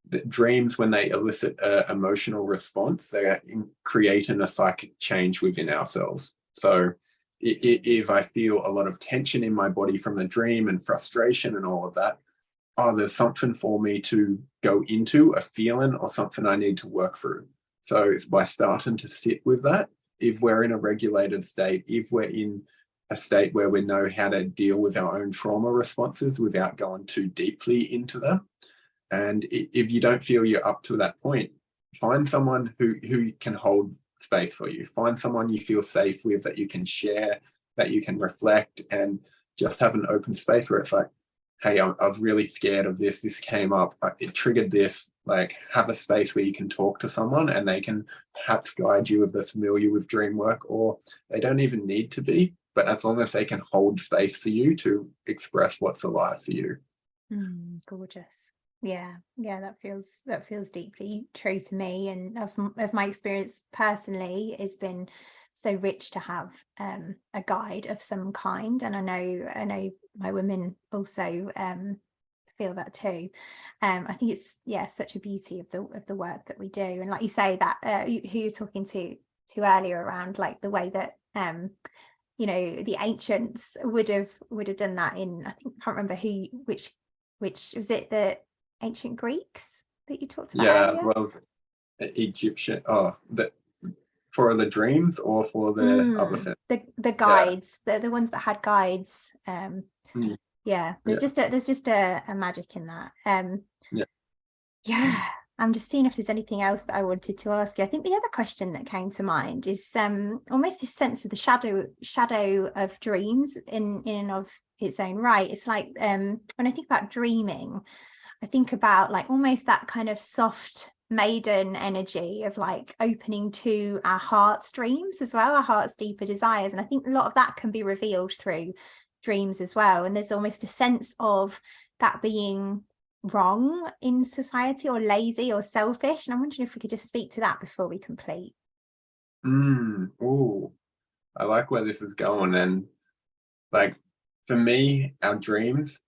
B: the dreams, when they elicit an emotional response, they are creating a psychic change within ourselves. So if I feel a lot of tension in my body from the dream and frustration and all of that, oh, there's something for me to go into, a feeling or something I need to work through. So it's by starting to sit with that, if we're in a regulated state, if we're in a state where we know how to deal with our own trauma responses without going too deeply into them. And if you don't feel you're up to that point, find someone who can hold space for you. Find someone you feel safe with, that you can share, that you can reflect, and just have an open space where it's like, hey, I was really scared of this. This came up. It triggered this. Like, have a space where you can talk to someone and they can perhaps guide you if they're familiar with dream work, or they don't even need to be. But as long as they can hold space for you to express what's alive for you.
A: Gorgeous. Yeah, that feels deeply true to me, and of my experience personally, it's been so rich to have a guide of some kind, and I know my women also feel that too. I think it's such a beauty of the work that we do, and like you say, that who you're talking to earlier around, like the way that the ancients would have done that in, I think, I can't remember which was it, the ancient Greeks that you talked about earlier?
B: As well as Egyptian. For the dreams or for the other things?
A: The guides, the ones that had guides. There's just a magic in that. I'm just seeing if there's anything else that I wanted to ask you. I think the other question that came to mind is almost this sense of the shadow of dreams in and of its own right. It's like when I think about dreaming, I think about like almost that kind of soft maiden energy of like opening to our heart's dreams as well, our heart's deeper desires. And I think a lot of that can be revealed through dreams as well. And there's almost a sense of that being wrong in society, or lazy or selfish. And I'm wondering if we could just speak to that before we complete.
B: Oh, I like where this is going. And like, for me, our dreams,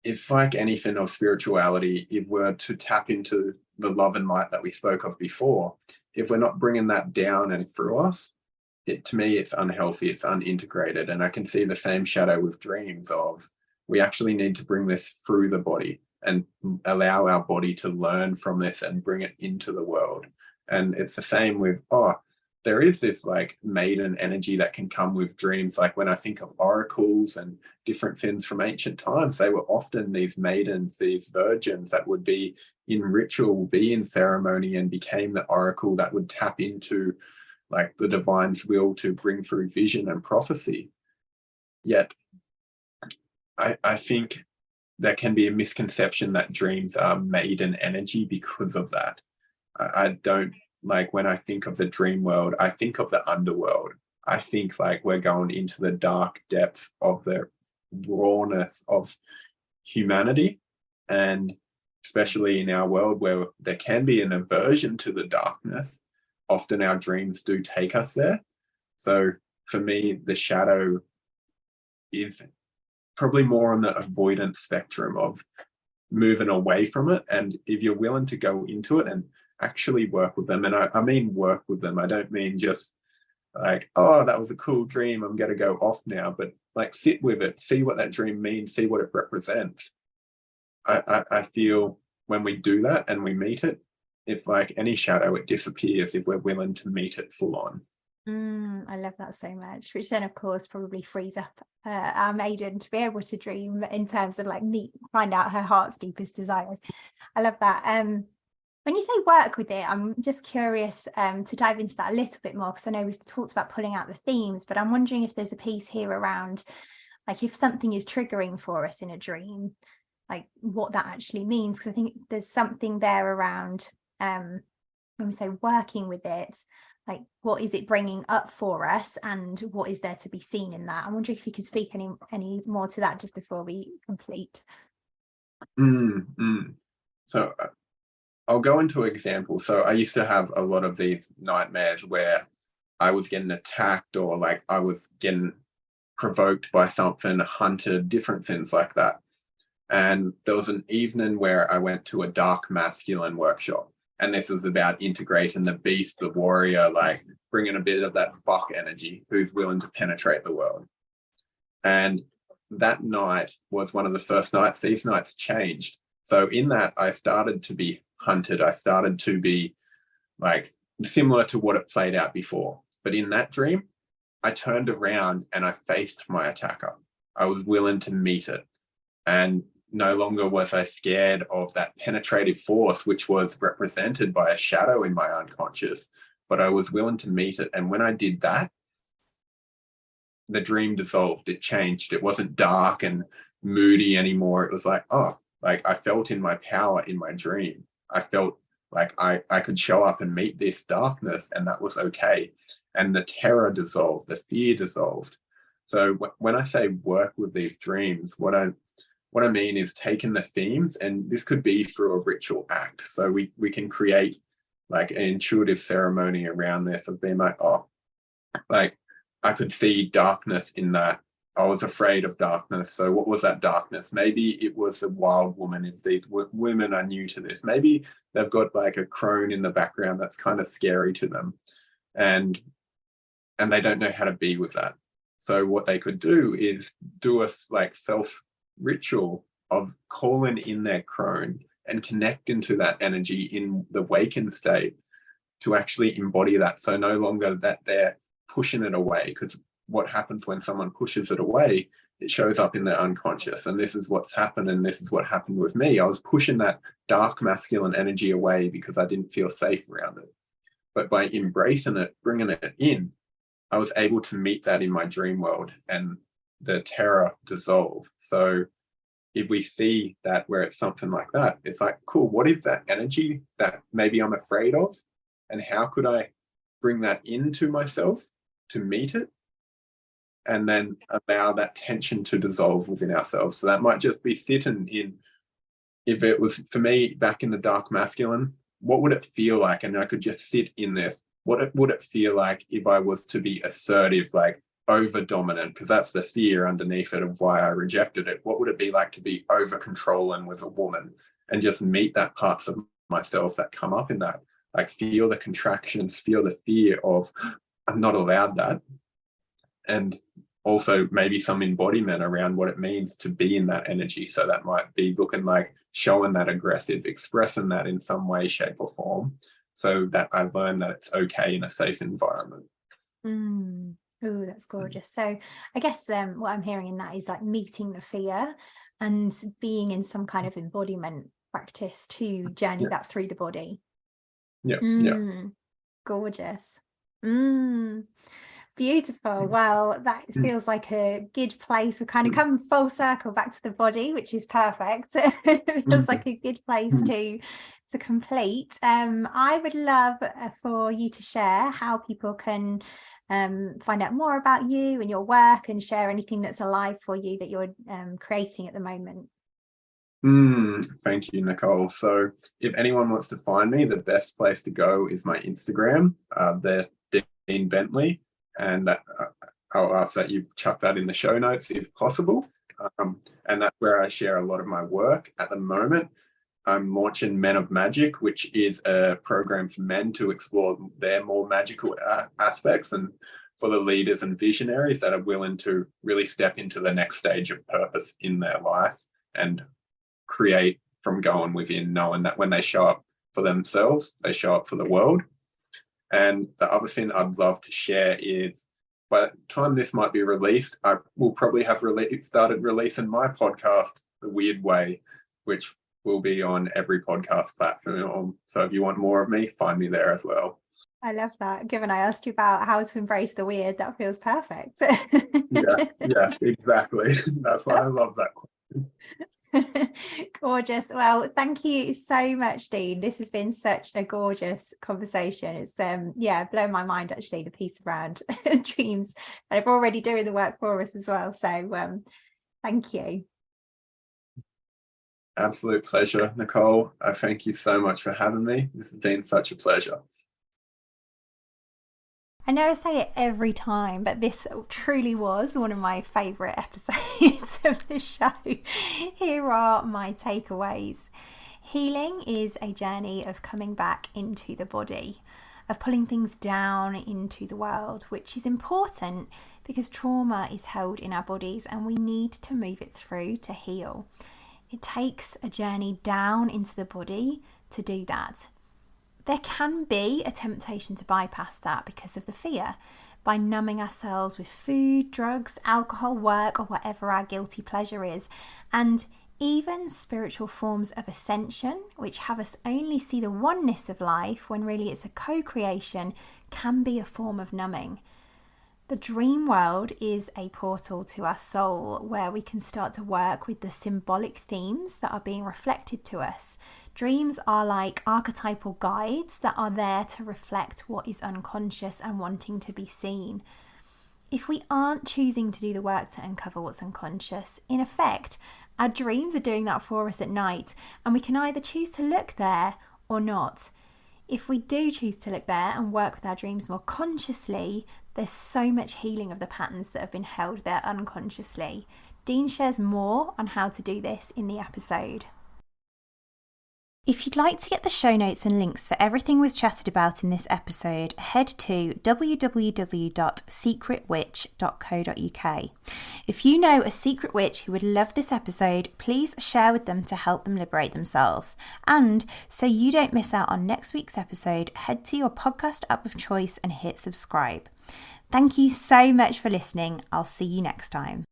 B: it's like anything of spirituality. If we're to tap into the love and light that we spoke of before, if we're not bringing that down and through us, to me, it's unhealthy, it's unintegrated. And I can see the same shadow with dreams of, we actually need to bring this through the body and allow our body to learn from this and bring it into the world. And it's the same with, there is this like maiden energy that can come with dreams. Like when I think of oracles and different things from ancient times, they were often these maidens, these virgins that would be in ritual, be in ceremony, and became the oracle that would tap into like the divine's will to bring through vision and prophecy. Yet I think there can be a misconception that dreams are maiden energy because of that. I don't, like, when I think of the dream world, I think of the underworld. I think like we're going into the dark depths of the rawness of humanity. And especially in our world where there can be an aversion to the darkness, often our dreams do take us there. So for me, the shadow is probably more on the avoidance spectrum of moving away from it. And if you're willing to go into it and actually work with them, and I mean work with them, I don't mean just like, oh, that was a cool dream, I'm going to go off now, but like sit with it, see what that dream means, see what it represents. I feel when we do that and we meet it, it's like any shadow, it disappears if we're willing to meet it full on.
A: I love that so much, which then of course probably frees up our maiden to be able to dream in terms of like find out her heart's deepest desires. I love that. When you say work with it, I'm just curious to dive into that a little bit more, because I know we've talked about pulling out the themes, but I'm wondering if there's a piece here around like if something is triggering for us in a dream, like what that actually means, because I think there's something there around when we say working with it, like what is it bringing up for us and what is there to be seen in that. I'm wondering if you could speak any more to that just before we complete.
B: So I'll go into examples. So I used to have a lot of these nightmares where I was getting attacked, or like I was getting provoked by something, hunted, different things like that. And there was an evening where I went to a dark masculine workshop. And this was about integrating the beast, the warrior, like bringing a bit of that fuck energy, who's willing to penetrate the world. And that night was one of the first nights. These nights changed. So in that, I started to be hunted. I started to be like similar to what it played out before. But in that dream, I turned around and I faced my attacker. I was willing to meet it. And no longer was I scared of that penetrative force, which was represented by a shadow in my unconscious, but I was willing to meet it. And when I did that, the dream dissolved. It changed. It wasn't dark and moody anymore. It was like, oh, like I felt in my power in my dream. I felt like I could show up and meet this darkness, and that was okay. And the terror dissolved, the fear dissolved. So when I say work with these dreams, what I mean is taking the themes, and this could be through a ritual act. So we can create like an intuitive ceremony around this of being like, oh, like I could see darkness in that. I was afraid of darkness. So what was that darkness? Maybe it was a wild woman. If these women are new to this, maybe they've got like a crone in the background that's kind of scary to them, and they don't know how to be with that. So what they could do is do a like self ritual of calling in their crone and connect into that energy in the wakened state to actually embody that. So no longer that they're pushing it away, because what happens when someone pushes it away, it shows up in their unconscious. And this is what's happened, and this is what happened with me. I was pushing that dark masculine energy away because I didn't feel safe around it. But by embracing it, bringing it in, I was able to meet that in my dream world, and the terror dissolve. So if we see that where it's something like that, it's like, cool, what is that energy that maybe I'm afraid of? And how could I bring that into myself to meet it? And then allow that tension to dissolve within ourselves. So that might just be sitting in, if it was for me back in the dark masculine, what would it feel like? And I could just sit in this. What would it feel like if I was to be assertive, like over dominant? Because that's the fear underneath it of why I rejected it. What would it be like to be over controlling with a woman, and just meet that parts of myself that come up in that? Like feel the contractions, feel the fear of I'm not allowed that. And also maybe some embodiment around what it means to be in that energy. So that might be looking like showing that aggressive, expressing that in some way, shape, or form, so that I learned that it's okay in a safe environment.
A: Oh, that's gorgeous. So I guess what I'm hearing in that is like meeting the fear and being in some kind of embodiment practice to journey that through the body.
B: Yeah.
A: Gorgeous. Beautiful. Well, that feels like a good place. We kind of come full circle back to the body, which is perfect. It feels like a good place to complete. I would love for you to share how people can find out more about you and your work, and share anything that's alive for you that you're creating at the moment.
B: Thank you, Nicole. So if anyone wants to find me, the best place to go is my Instagram, the Dean Bentley. And I'll ask that you chuck that in the show notes if possible. And that's where I share a lot of my work. At the moment, I'm launching Men of Magic, which is a program for men to explore their more magical aspects, and for the leaders and visionaries that are willing to really step into the next stage of purpose in their life and create from going within, knowing that when they show up for themselves, they show up for the world. And the other thing I'd love to share is, by the time this might be released, I will probably have started releasing my podcast, The Weird Way, which will be on every podcast platform. So if you want more of me, find me there as well.
A: I love that. Given I asked you about how to embrace the weird, that feels perfect.
B: Yes, exactly. That's why I love that question.
A: Gorgeous. Well, thank you so much, Dean. This has been such a gorgeous conversation. It's blown my mind, actually, the piece around dreams, and I'm already doing the work for us as well. So thank you.
B: Absolute pleasure, Nicole. I thank you so much for having me. This has been such a pleasure.
A: I know I say it every time, but this truly was one of my favourite episodes of the show. Here are my takeaways. Healing is a journey of coming back into the body, of pulling things down into the world, which is important because trauma is held in our bodies and we need to move it through to heal. It takes a journey down into the body to do that. There can be a temptation to bypass that because of the fear, by numbing ourselves with food, drugs, alcohol, work, or whatever our guilty pleasure is. And even spiritual forms of ascension, which have us only see the oneness of life when really it's a co-creation, can be a form of numbing. The dream world is a portal to our soul where we can start to work with the symbolic themes that are being reflected to us. Dreams are like archetypal guides that are there to reflect what is unconscious and wanting to be seen. If we aren't choosing to do the work to uncover what's unconscious, in effect, our dreams are doing that for us at night, and we can either choose to look there or not. If we do choose to look there and work with our dreams more consciously, there's so much healing of the patterns that have been held there unconsciously. Dean shares more on how to do this in the episode. If you'd like to get the show notes and links for everything we've chatted about in this episode, head to www.secretwitch.co.uk. If you know a secret witch who would love this episode, please share with them to help them liberate themselves. And so you don't miss out on next week's episode, head to your podcast app of choice and hit subscribe. Thank you so much for listening. I'll see you next time.